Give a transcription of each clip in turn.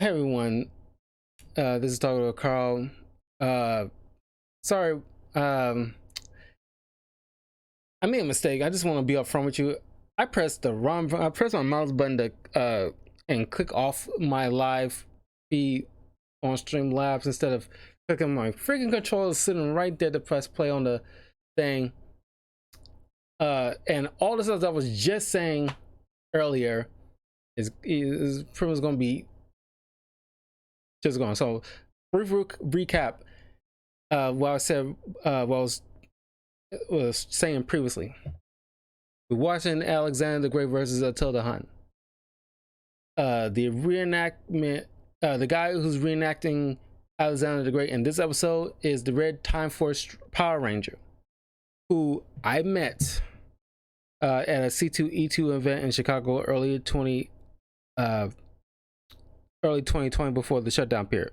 Hey everyone, this is Dr. Carl. Sorry, I made a mistake. I just want to be upfront with you. I pressed my mouse button to and click off my live feed on Streamlabs instead of clicking my freaking controller sitting right there to press play on the thing. And all the stuff that I was just saying earlier is pretty much going to be just gone. So brief recap. What I said, what I was saying previously. We're watching Alexander the Great versus Attila the Hun. The reenactment, the guy who's reenacting Alexander the Great in this episode is the Red Time Force Power Ranger, who I met at a C2E2 event in Chicago early 2020 before the shutdown period.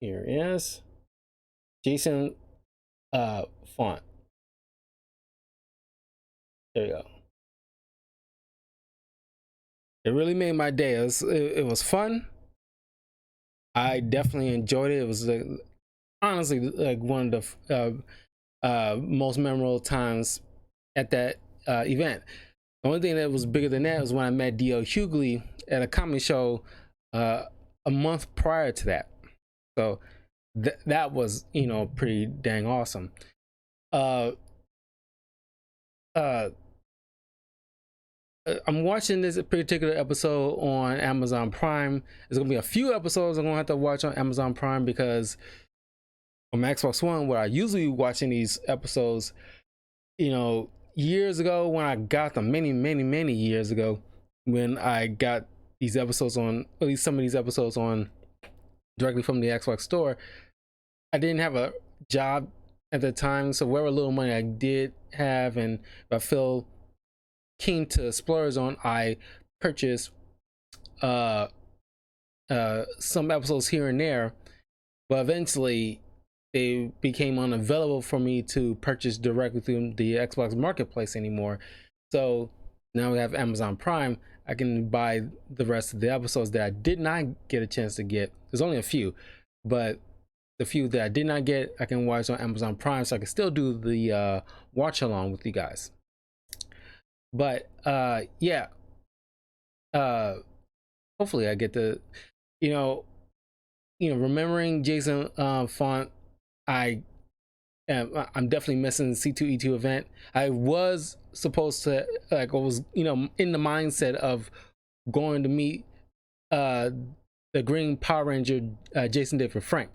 Here is Jason font. There you go. It really made my day. It was fun. I definitely enjoyed it. It was honestly like one of the most memorable times at that event. The only thing that was bigger than that was when I met D.L. Hughley at a comedy show a month prior to that. So that was, you know, pretty dang awesome. I'm watching this particular episode on Amazon Prime. There's gonna be a few episodes I'm gonna have to watch on Amazon Prime because on Xbox One, where I usually watching these episodes, you know, years ago when I got them, many years ago, when I got these episodes on, at least some of these episodes on directly from the Xbox store, I didn't have a job at the time, so whatever little money I did have, and if I feel keen to splurge on, I purchased some episodes here and there, but eventually they became unavailable for me to purchase directly through the Xbox Marketplace anymore. So now we have Amazon Prime. I can buy the rest of the episodes that I did not get a chance to get. There's only a few, but the few that I did not get, I can watch on Amazon Prime, so I can still do the watch along with you guys. But yeah, hopefully I get to, you know, remembering Jason font. I'm definitely missing the C2E2 event. I was supposed to, like, I was, you know, in the mindset of going to meet the Green Power Ranger Jason David Frank,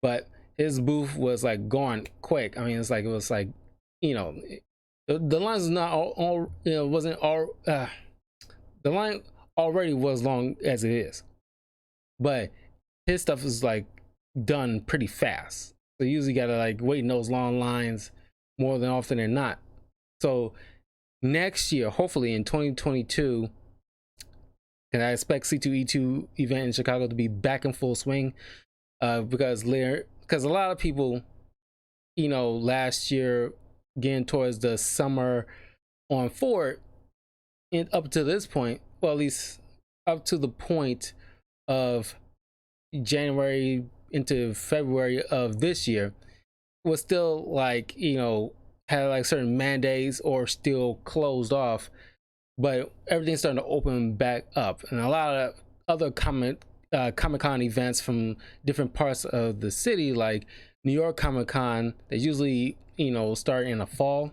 but his booth was like gone quick. I mean, it was like, you know, the line is not all, you know, wasn't all, the line already was long as it is, but his stuff is like done pretty fast. So you usually gotta like wait in those long lines more than often than not. So next year, hopefully in 2022, and I expect C2E2 event in Chicago to be back in full swing, because a lot of people, you know, last year getting towards the summer on forward, and up to this point, well, at least up to the point of January into February of this year, was still like, you know, had like certain mandates or still closed off, but everything's starting to open back up, and a lot of other Comic-Con events from different parts of the city, like New York Comic-Con, they usually, you know, start in the fall.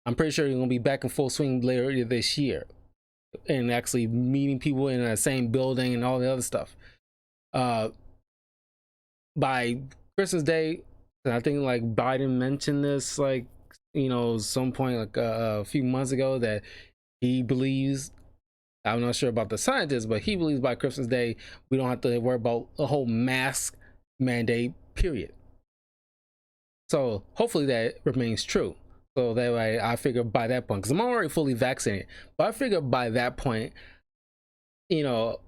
I'm pretty sure you're gonna be back in full swing later this year, and actually meeting people in the same building and all the other stuff. By Christmas Day, I think like Biden mentioned this, like, you know, some point like a few months ago, that he believes, I'm not sure about the scientists, but he believes by Christmas Day we don't have to worry about a whole mask mandate, period. So hopefully that remains true. So that way, I figure by that point, because I'm already fully vaccinated, but I figure by that point, you know,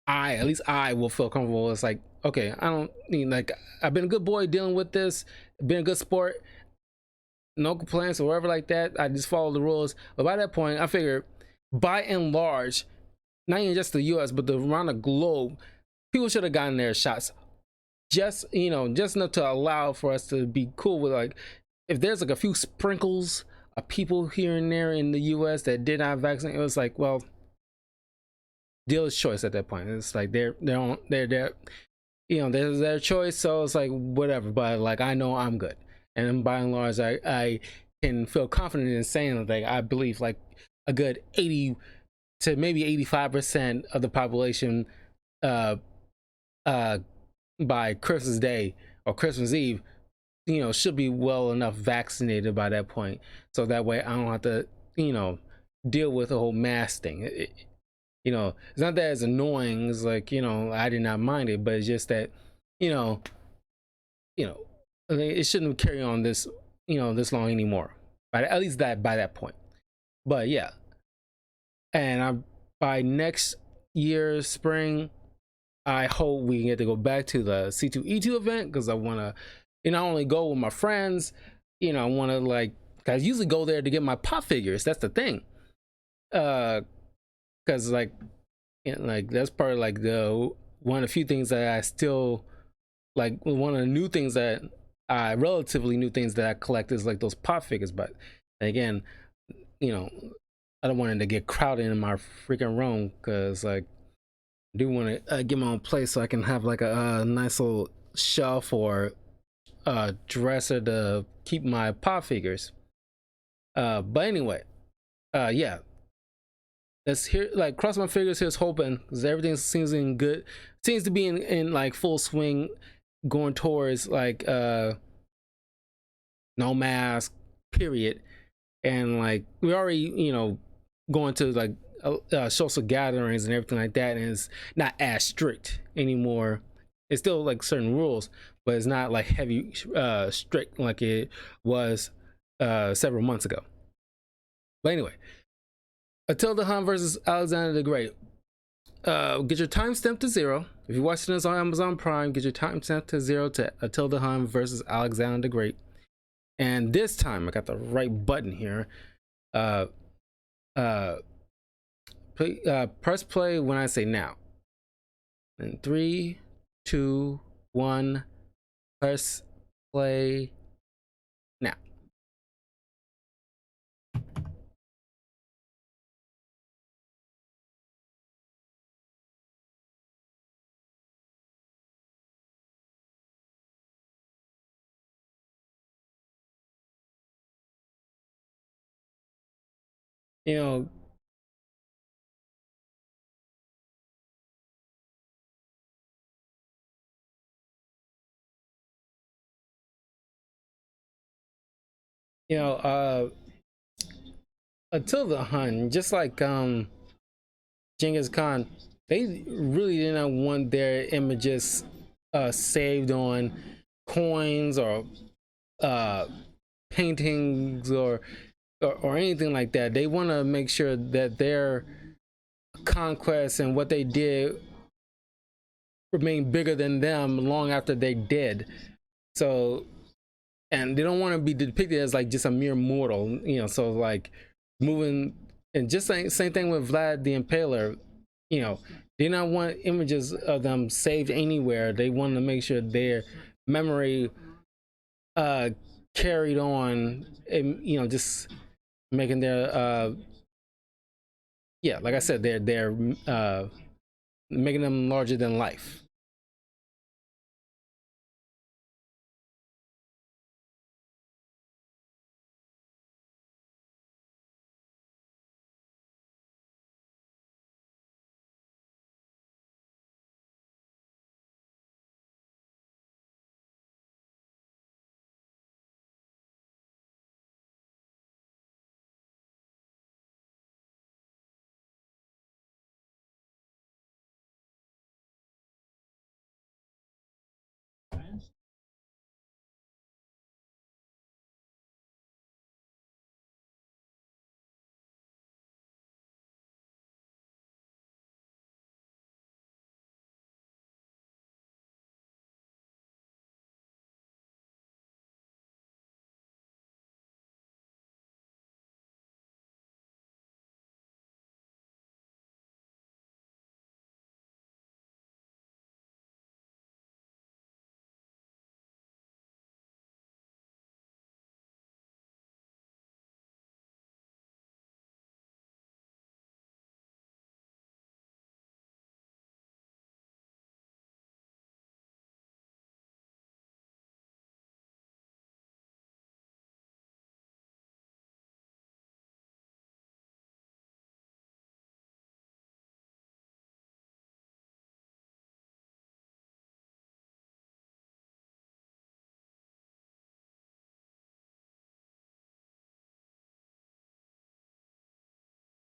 at least I will feel comfortable. It's like, okay, I don't need, like, I've been a good boy dealing with this, been a good sport, no complaints or whatever like that. I just follow the rules. But by that point, I figure by and large, not even just the US, but around the globe, people should have gotten their shots. Just, just enough to allow for us to be cool with, like, if there's like a few sprinkles of people here and there in the US that did not vaccinate, it was like, well, dealer's choice at that point. It's like they're there's their choice, so it's like whatever. But like, I know I'm good, and by and large, I can feel confident in saying that, like, I believe like a good 80 to maybe 85% of the population, uh by Christmas Day or Christmas Eve, should be well enough vaccinated by that point, so that way I don't have to, deal with the whole mask thing. It's not that it's annoying. It's like, I did not mind it, but it's just that, you know, it shouldn't carry on this, this long anymore. But at least that by that point. But yeah, and by next year's spring, I hope we can get to go back to the C2E2 event, because I want to, not only go with my friends, I want to, like, I usually go there to get my pop figures. That's the thing. Because like, like that's part of like the one of the few things that I still like. One of the new things that relatively new things that I collect is like those pop figures. But again, I don't want it to get crowded in my freaking room, because like, I do want to get my own place so I can have like a nice little shelf or dresser to keep my pop figures. But anyway, yeah, let's hear, like, cross my fingers, here's hoping, because everything seems in good, seems to be in like full swing, going towards like no mask period. And like, we already, going to like social gatherings and everything like that, and it's not as strict anymore. It's still like certain rules, but it's not like heavy strict like it was several months ago. But anyway, Attila the Hun versus Alexander the Great. Get your timestamp to 0. If you're watching this on Amazon Prime, get your timestamp to 0 to Attila the Hun versus Alexander the Great. And this time, I got the right button here. Press play when I say now. And 3, 2, 1. Press play now. You know, you know, uh, Attila the Hun, just like Genghis Khan, they really did not want their images saved on coins or uh, paintings or anything like that. They want to make sure that their conquests and what they did remain bigger than them long after they did. So, and they don't want to be depicted as like just a mere mortal, So like, moving, and just same thing with Vlad the Impaler. They don't want images of them saved anywhere. They want to make sure their memory uh carried on, and just making their yeah, like I said, they're making them larger than life.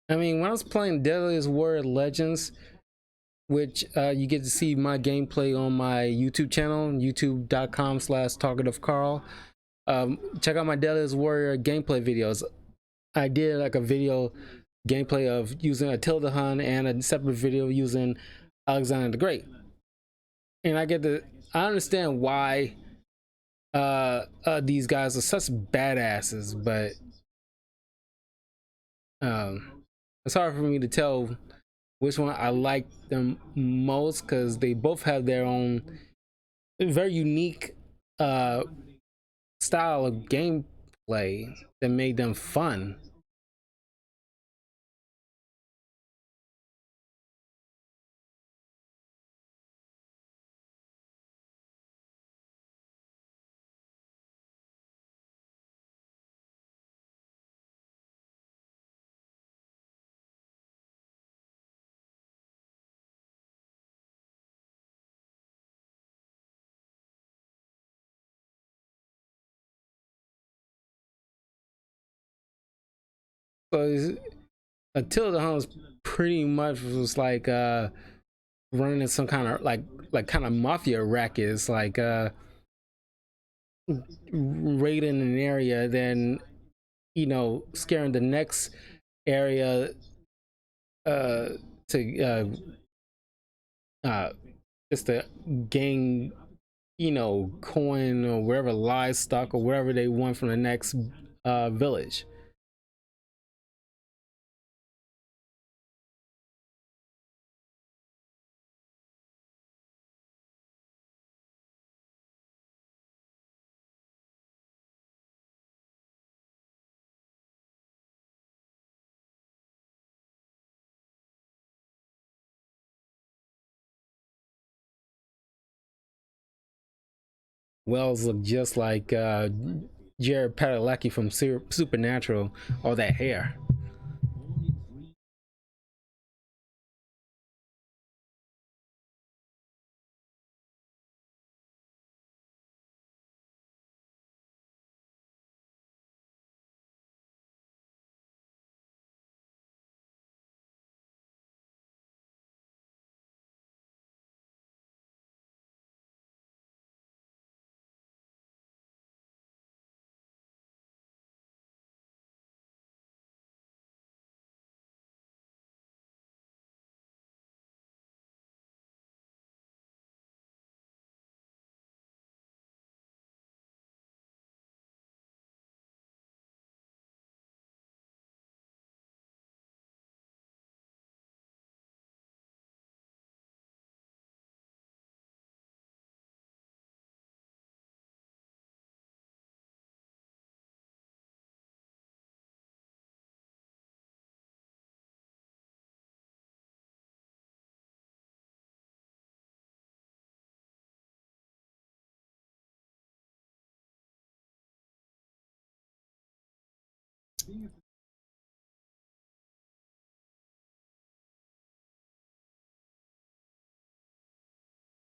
I mean, when I was playing Deadliest Warrior Legends, which you get to see my gameplay on my YouTube channel, youtube.com/talkativecarl. Check out my Deadliest Warrior gameplay videos. I did like a video gameplay of using ATTILA the Hun and a separate video using Alexander the Great. And I understand why these guys are such badasses, but it's hard for me to tell which one I like them most because they both have their own very unique style of gameplay that made them fun. So Attila the Hun was pretty much was like running some kind of like kind of mafia racket. It's like raiding an area, then scaring the next area uh to uh just to gain coin or wherever livestock or wherever they want from the next village. Wells look just like Jared Padalecki from Supernatural, all that hair.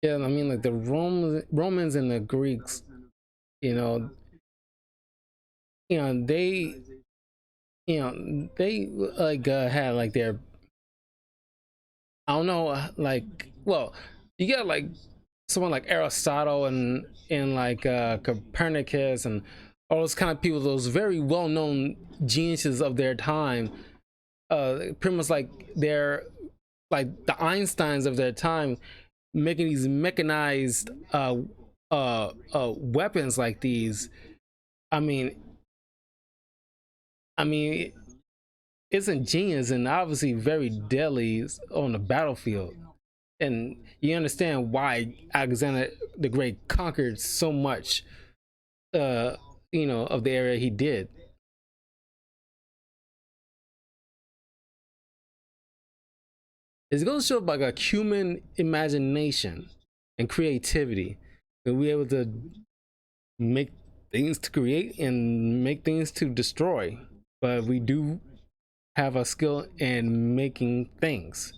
Yeah, I mean, like the Romans and the Greeks, you know, you know, they, they like had like their, I don't know, like, well, you get like someone like Aristotle and like Copernicus and all those kind of people, those very well-known geniuses of their time, pretty much like they're like the Einsteins of their time, making these mechanized weapons like these. I mean, I mean, it's ingenious and obviously very deadly on the battlefield. And you understand why Alexander the Great conquered so much, uh, of the area he did. It's going to show like a human imagination and creativity, and we're able to make things to create and make things to destroy. But we do have a skill in making things.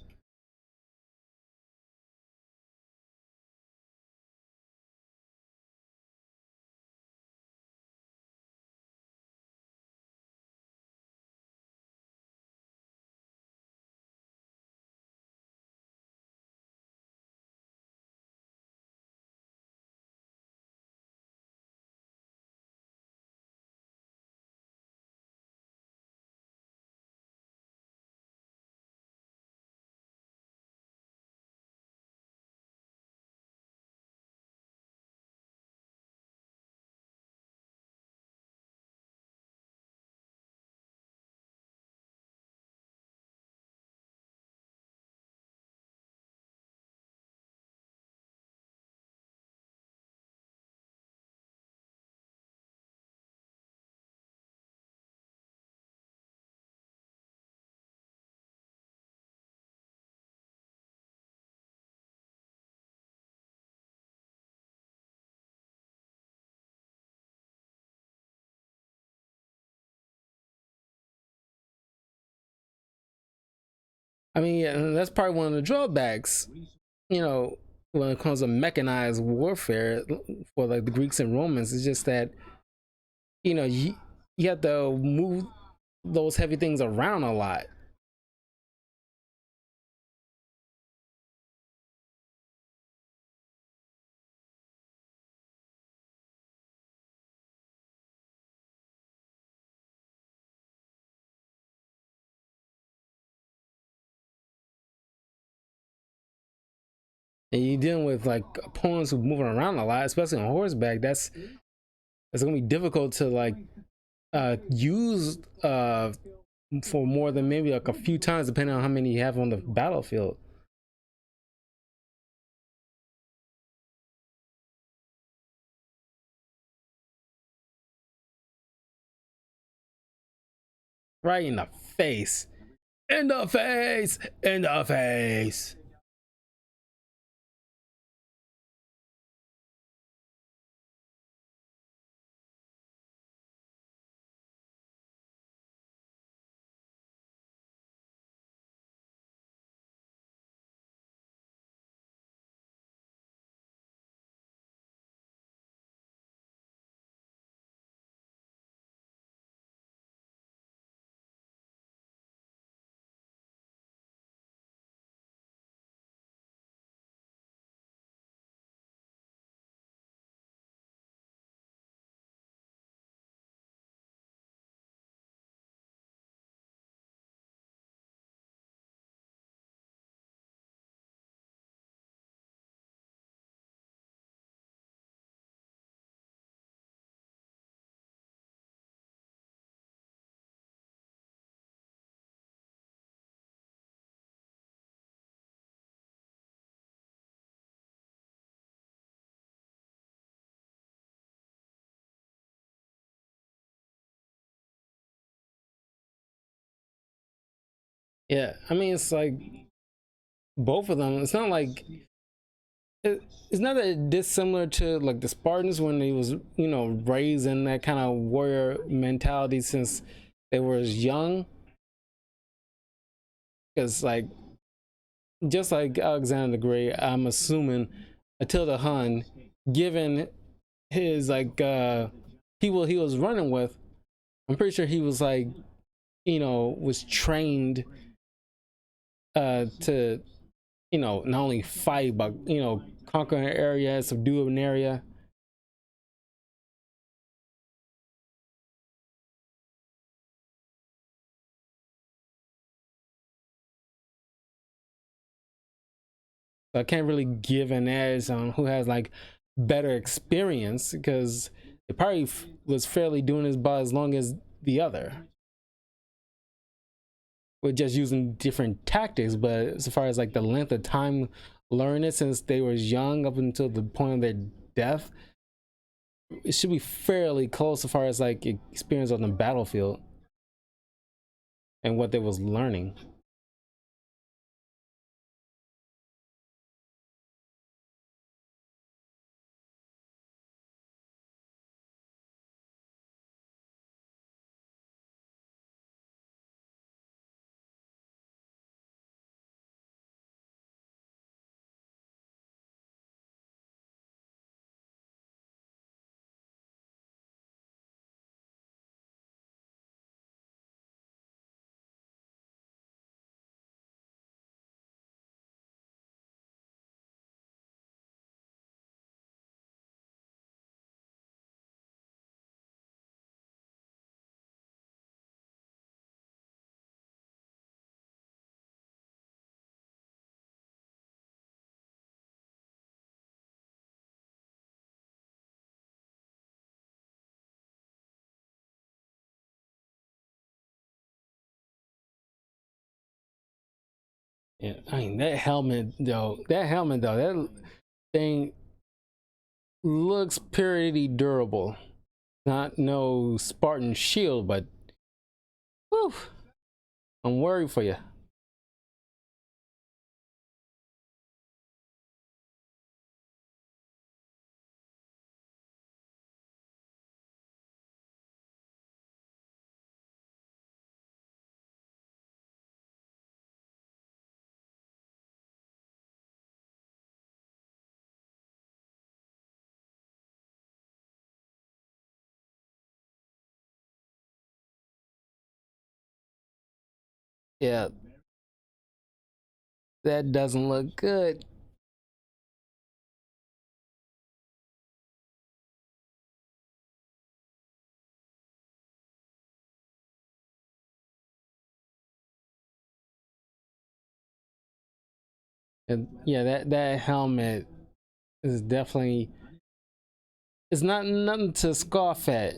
I mean, yeah, and that's probably one of the drawbacks, you know, when it comes to mechanized warfare for like the Greeks and Romans. It's just that, you know, you have to move those heavy things around a lot. And you're dealing with like opponents who are moving around a lot, especially on horseback. That's gonna be difficult to like use for more than maybe like a few times, depending on how many you have on the battlefield. Right in the face, in the face, in the face. Yeah, I mean, it's like both of them. It's not like it's not that dissimilar to like the Spartans when they was, you know, raised in that kind of warrior mentality since they were young. Because like just like Alexander the Great, I'm assuming Attila the Hun, given his like people he was running with, I'm pretty sure he was like, you know, was trained to, you know, not only fight but, you know, conquer an area, subdue an area. So I can't really give an edge on who has like better experience because it probably was fairly doing this about as long as the other. We're just using different tactics, but as far as like the length of time learning it since they were young up until the point of their death, it should be fairly close as far as like experience on the battlefield and what they was learning. Yeah, I mean that thing looks pretty durable. Not no Spartan shield, but whew, I'm worried for you. Yeah, that doesn't look good. And yeah, that helmet is definitely, it's not nothing to scoff at.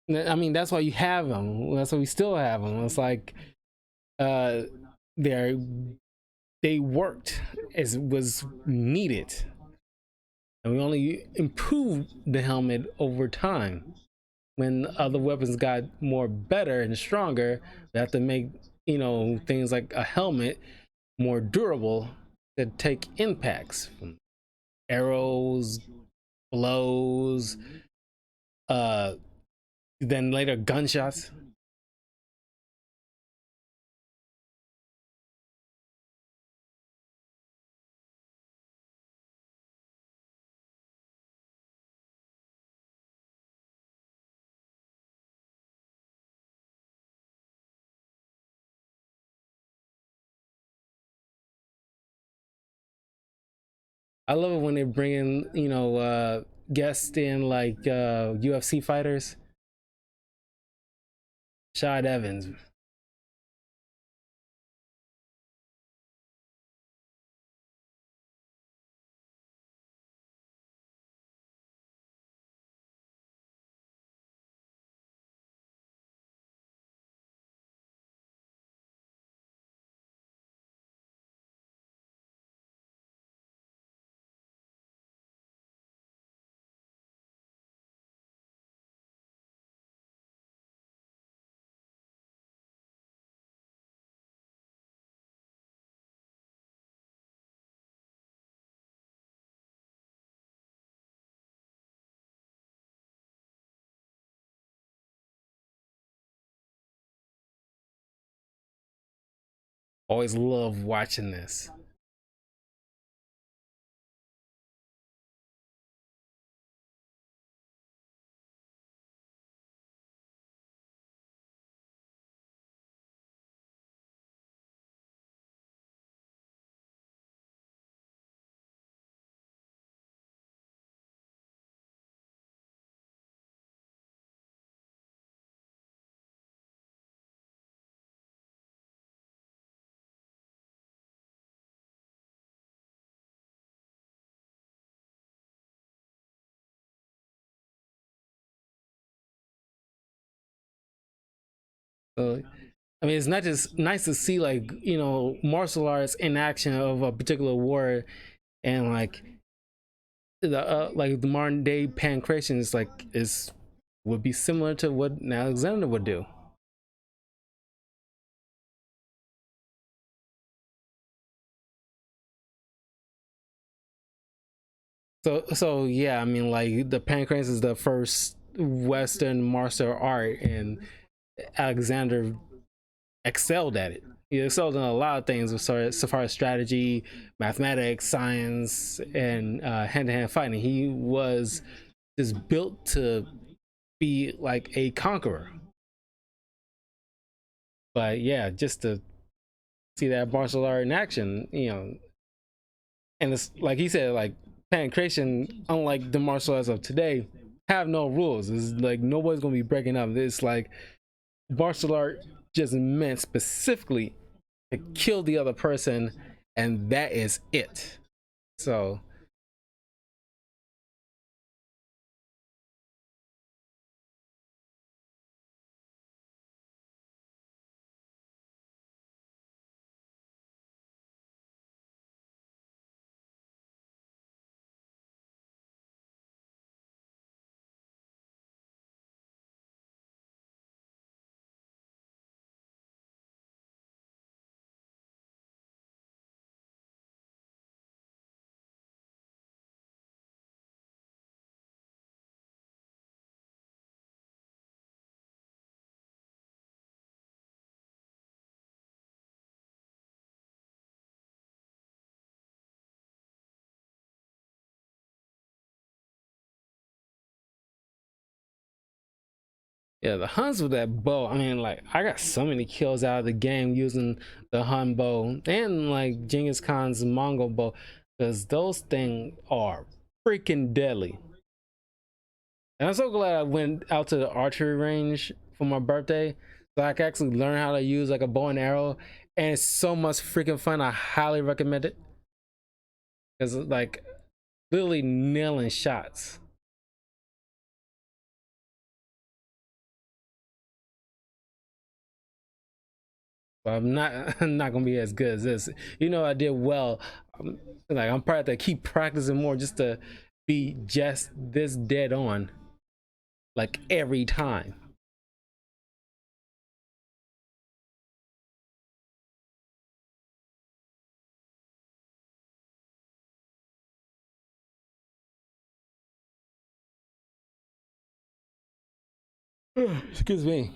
I mean, that's why you have them. That's why we still have them. It's like uh, they're they worked as was needed, and we only improved the helmet over time. When other weapons got more better and stronger, we have to make, you know, things like a helmet more durable to take impacts from arrows, blows, uh, then later gunshots. I love it when they bring in, you know, guests in like UFC fighters. Shad Evans. Always love watching this. So, I mean, it's not just nice to see like, you know, martial arts in action of a particular war, and like the modern day pancration is like is would be similar to what Alexander would do. So yeah, I mean, like the pancration is the first Western martial art, and Alexander excelled at it. He excelled in a lot of things so far as strategy, mathematics, science, and hand-to-hand fighting. He was just built to be like a conqueror. But yeah, just to see that martial art in action, you know, and it's like he said, like pancration, unlike the martial arts of today, have no rules. It's like nobody's gonna be breaking up. It's like martial art just meant specifically to kill the other person, and that is it. So Yeah, the Huns with that bow. I mean, like, I got so many kills out of the game using the Hun bow and like Genghis Khan's Mongol bow, because those things are freaking deadly. And I'm so glad I went out to the archery range for my birthday so I could actually learn how to use like a bow and arrow. And it's so much freaking fun. I highly recommend it because like literally nailing shots. But I'm not I'm not gonna be as good as this. You know, I did well. Like I'm probably have to keep practicing more just to be just this dead on, like every time. Excuse me.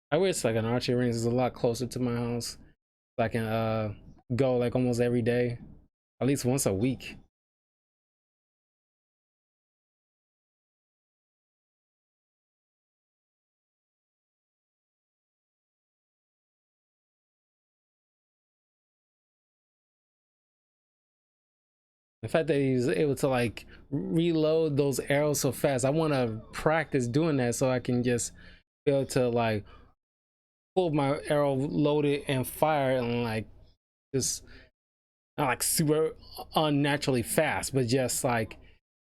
I wish like an archery range is a lot closer to my house. So I can go like almost every day, at least once a week. The fact that he's able to like reload those arrows so fast, I want to practice doing that so I can just be able to like pull my arrow, load it, and fire, and like just not like super unnaturally fast, but just like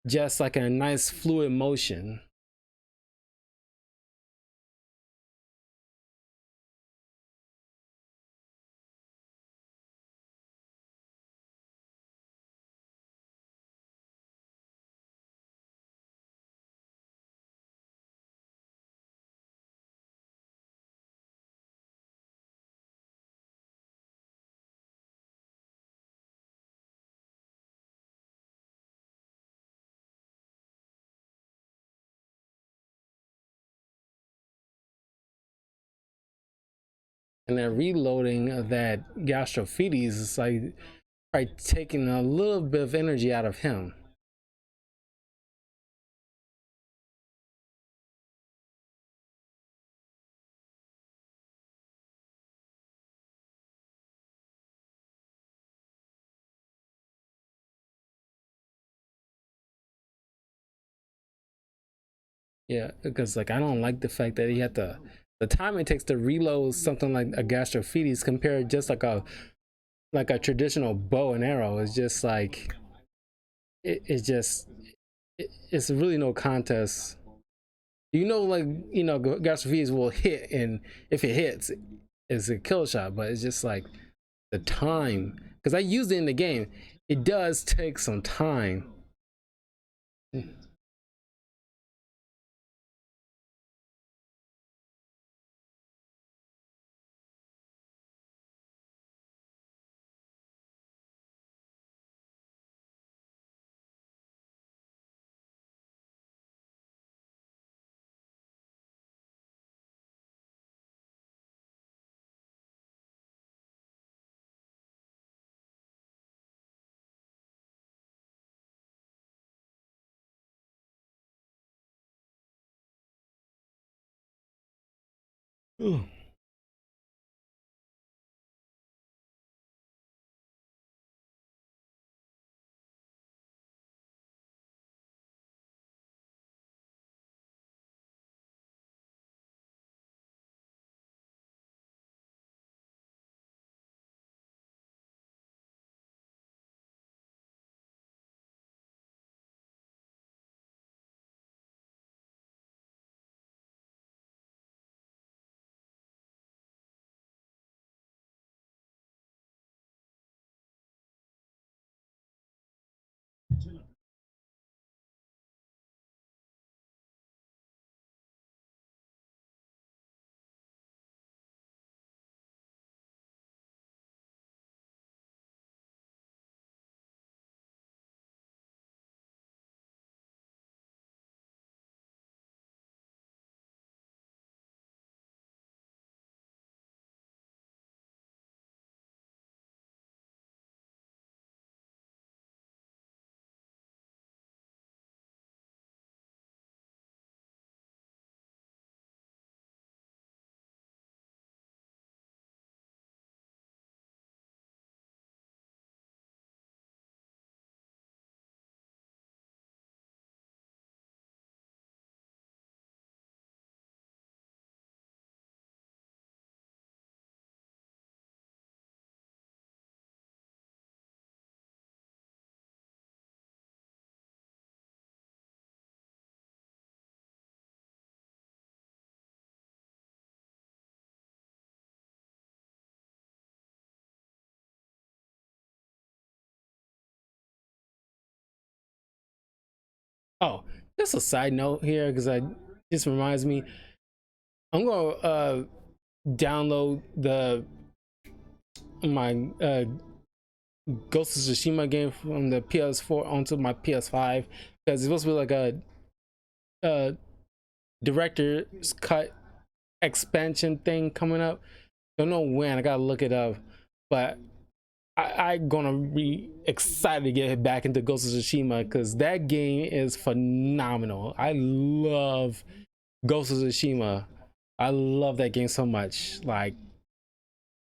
a nice fluid motion. And then reloading of that Gastrophides is like taking a little bit of energy out of him. Yeah, because like I don't like the fact that he had to the time it takes to reload something like a Gastrophides compared just like a traditional bow and arrow is just like it's just it's really no contest. You know, like Gastrophides will hit, and if it hits, it's a kill shot. But it's just like the time, because I used it in the game. It does take some time. Ooh. Just a side note here, because I this reminds me, I'm gonna download the my Ghost of Tsushima game from the PS4 onto my PS5, because it's supposed to be like a director's cut expansion thing coming up. Don't know when. I gotta look it up, but I'm gonna be excited to get back into Ghost of Tsushima because that game is phenomenal. I love Ghost of Tsushima. I love that game so much. Like,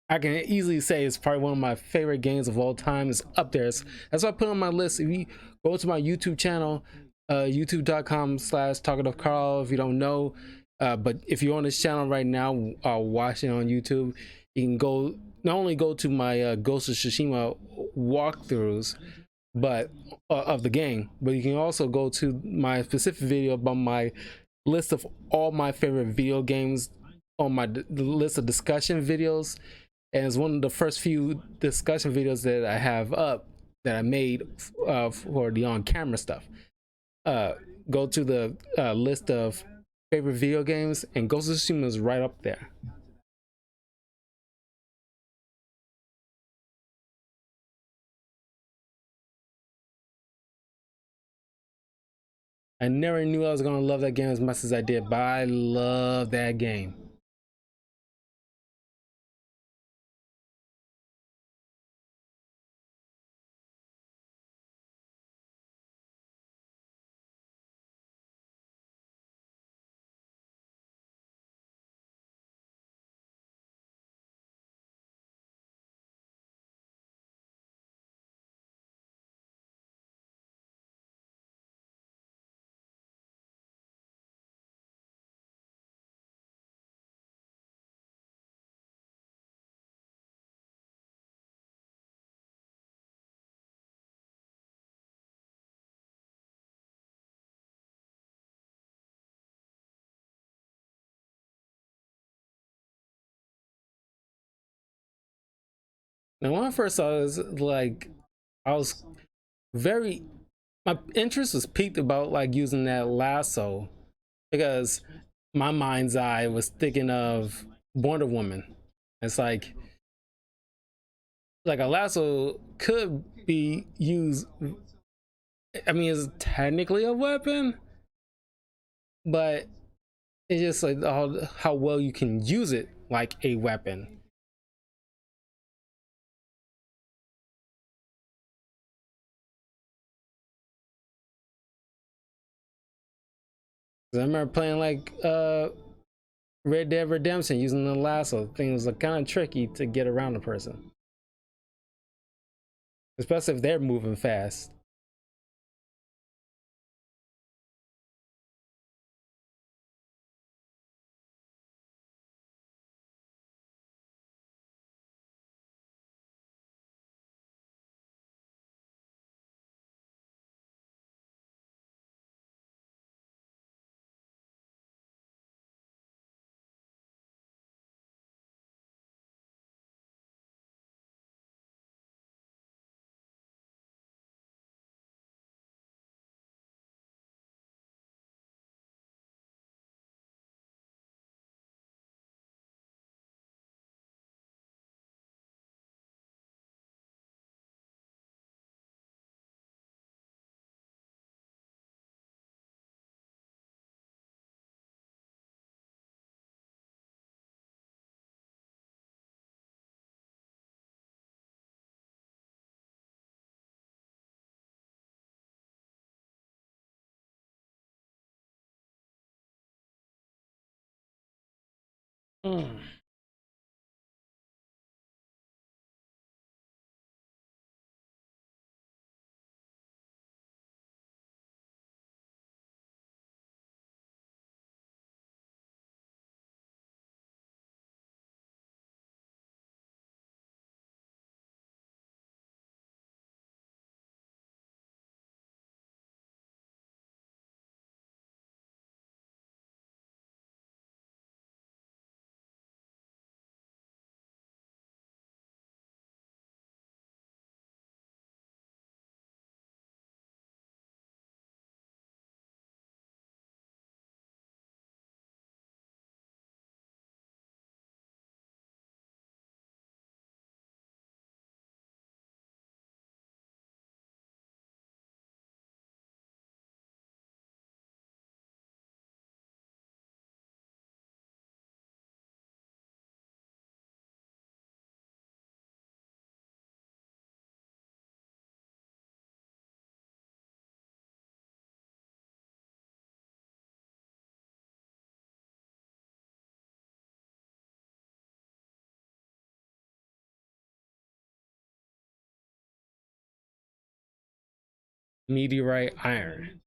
I can easily say it's probably one of my favorite games of all time. It's up there. That's why I put on my list. If you go to my YouTube channel, youtube.com/talkativecarl, if you don't know, but if you're on this channel right now, watching on YouTube, you can go not only go to my Ghost of Tsushima walkthroughs, but of the game, but you can also go to my specific video about my list of all my favorite video games on my list of discussion videos, and it's one of the first few discussion videos that I have up that I made for the on-camera stuff. Go to the list of favorite video games, and Ghost of Tsushima is right up there. I never knew I was gonna love that game as much as I did, but I love that game. Now, when I first saw it, was like, I was very, my interest was peaked about like using that lasso, because my mind's eye was thinking of Wonder Woman. It's like a lasso could be used. I mean, it's technically a weapon, but it's just like how well you can use it like a weapon. I remember playing like Red Dead Redemption using the lasso. Things was kind of tricky to get around a person, especially if they're moving fast. Mm. meteorite iron.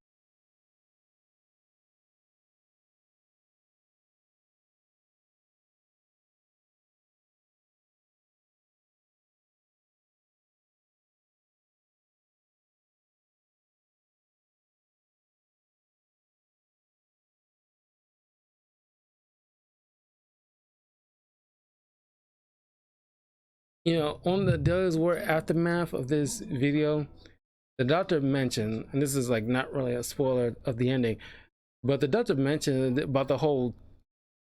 You know, on the Deadliest Warrior aftermath of this video, the doctor mentioned, and this is like not really a spoiler of the ending, but the doctor mentioned about the whole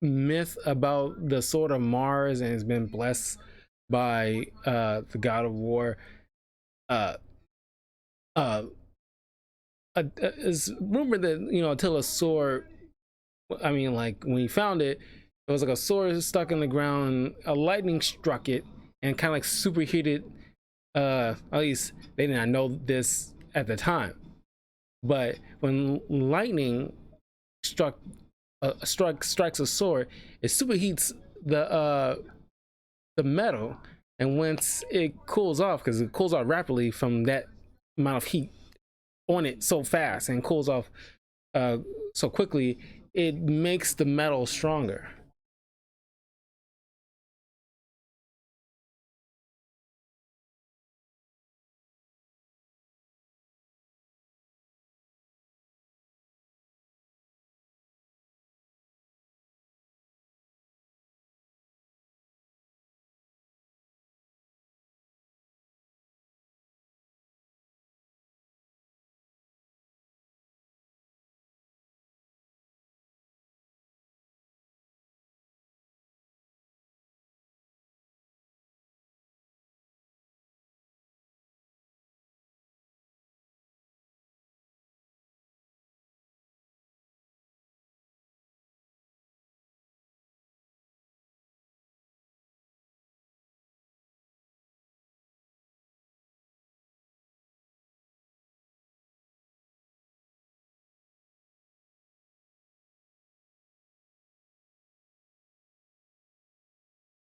myth about the sword of Mars and has been blessed by the god of war. Uh, uh, it's rumored that, you know, Attila's sword, I mean, like when he found it, it was like a sword stuck in the ground. A lightning struck it and kind of like superheated. At least they did not know this at the time. But when lightning struck strikes a sword, it superheats the metal, and once it cools off, because it cools off rapidly from that amount of heat on it so fast and cools off uh, so quickly, it makes the metal stronger.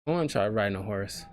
I want to try riding a horse.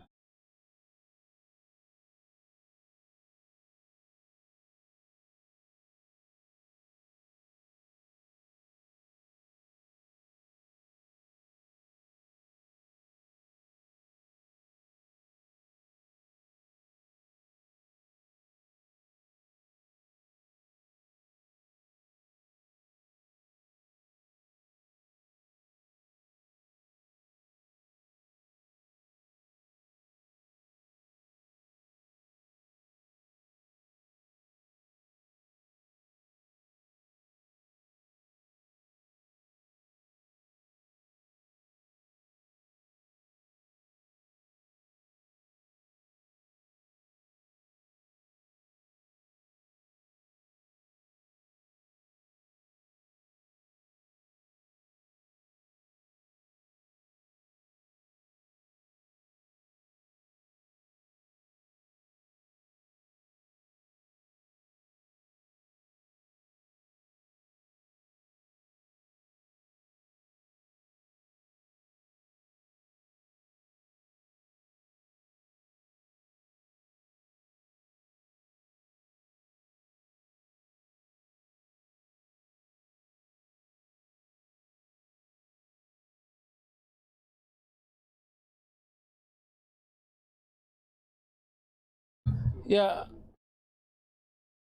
Yeah,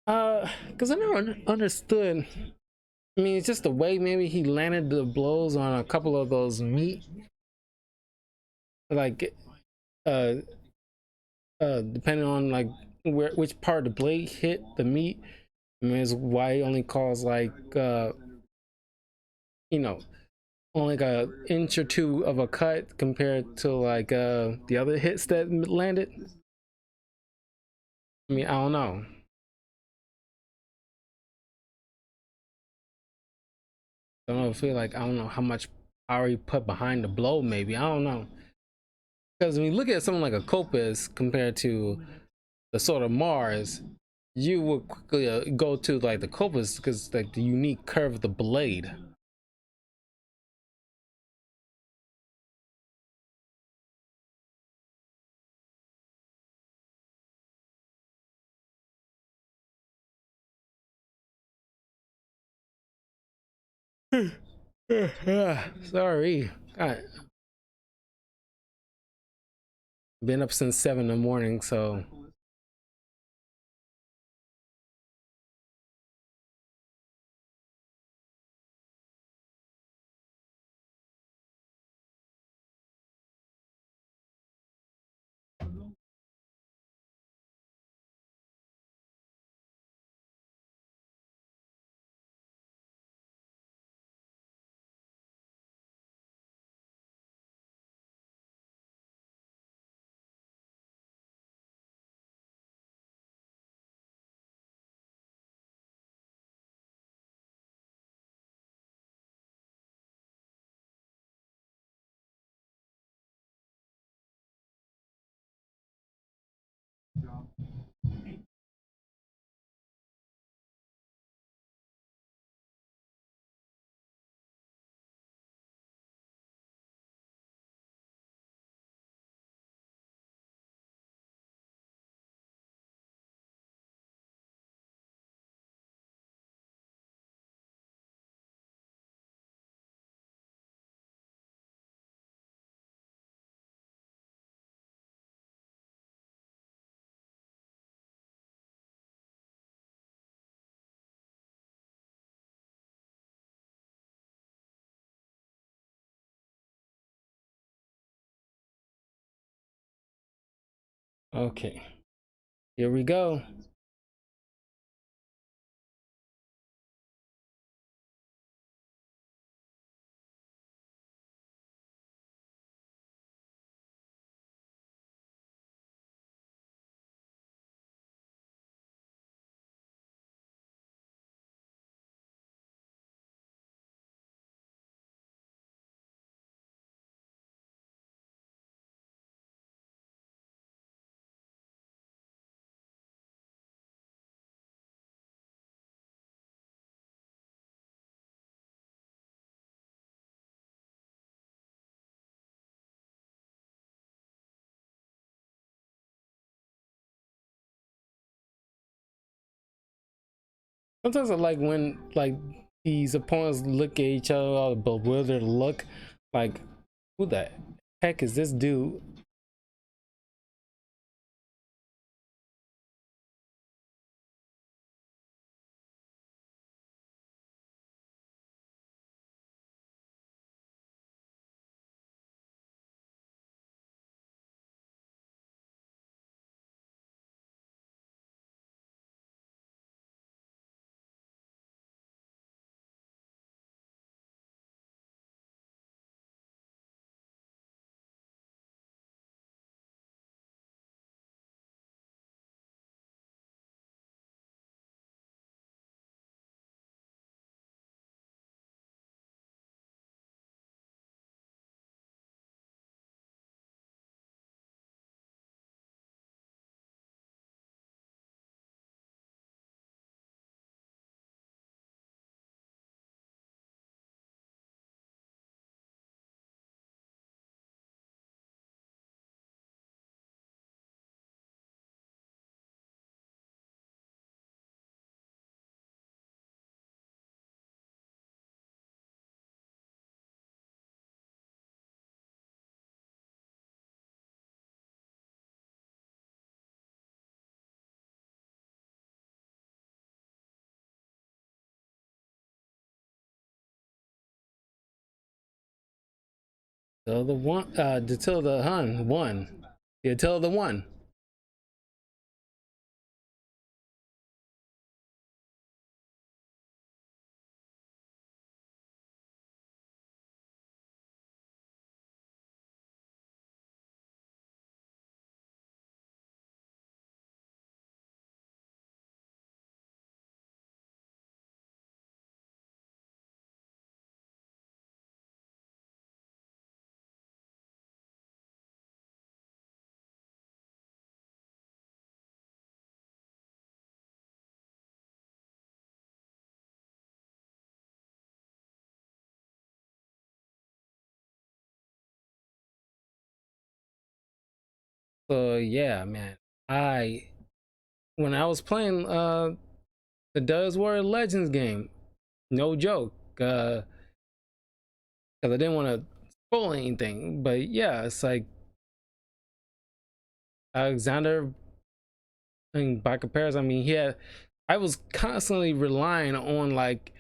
because I never understood. I mean, it's just the way maybe he landed the blows on a couple of those meat, like uh depending on like where which part of the blade hit the meat. I mean, is why he only caused like you know, only like a inch or two of a cut compared to like the other hits that landed. I mean, I don't know. I don't know. I feel like I don't know how much power he put behind the blow. Maybe I don't know. Because when you look at someone like a Copus compared to the sort of Mars, you would quickly go to like the Copus because like the unique curve of the blade. Sorry. Been up since 7 in the morning, so okay. Here we go. Sometimes I like when these opponents look at each other all bewildered look, like, who the heck is this dude? So the one, Attila the Hun won. The Attila the One. So yeah, man. I when I was playing the Deadliest Warrior Legends game, no joke. because I didn't want to spoil anything. But yeah, it's like Alexander. I mean, by comparison, I mean I was constantly relying on like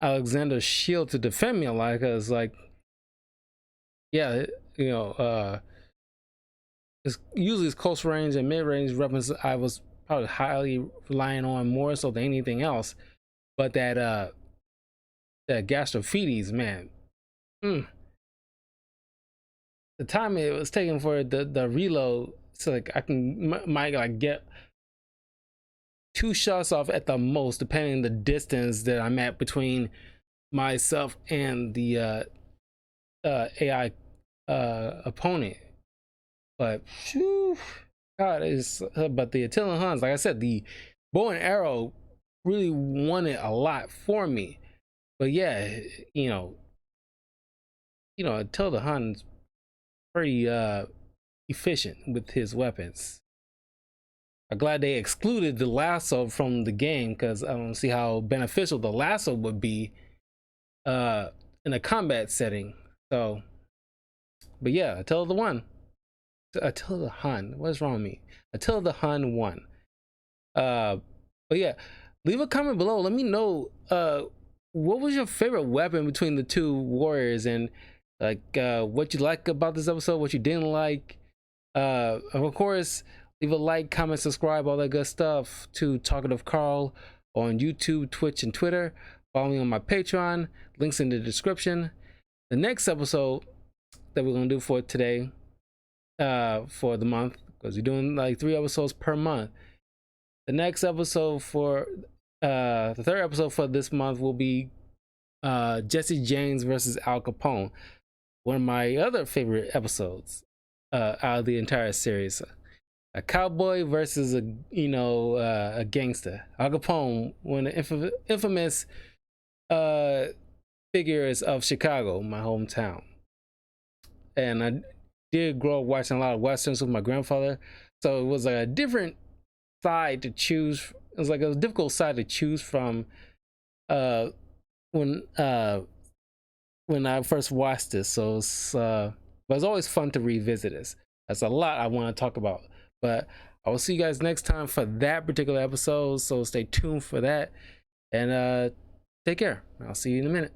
Alexander's shield to defend me a lot, because like, yeah, you know, it's usually it's close range and mid range weapons I was probably highly relying on more so than anything else. But that Gastrophetes, man, the time it was taking for the reload, so like I might like get 2 shots off at the most, depending the distance that I'm at between myself and the AI opponent. But whew, God, is but the Attila Huns, like I said, the bow and arrow really won it a lot for me. But yeah, Attila the Hun's pretty efficient with his weapons. I'm glad they excluded the lasso from the game, because I don't see how beneficial the lasso would be in a combat setting. So, but yeah, Attila the Hun. What's wrong with me? Attila the Hun won. But yeah, leave a comment below. Let me know what was your favorite weapon between the two warriors, and like what you like about this episode, what you didn't like. Of course, leave a like, comment, subscribe, all that good stuff to Talkative Carl on YouTube, Twitch, and Twitter. Follow me on my Patreon. Links in the description. The next episode that we're gonna do for today, for the month, because we're doing like 3 episodes per month. The next episode for the 3rd episode for this month will be Jesse James versus Al Capone. One of my other favorite episodes out of the entire series. A cowboy versus a gangster. Al Capone, one of the infamous figures of Chicago, my hometown. And I did grow up watching a lot of westerns with my grandfather, so it was like a different side to choose. It was like a difficult side to choose from when I first watched this. So but it's always fun to revisit this. That's a lot I want to talk about, but I will see you guys next time for that particular episode, so stay tuned for that, and take care. I'll see you in a minute.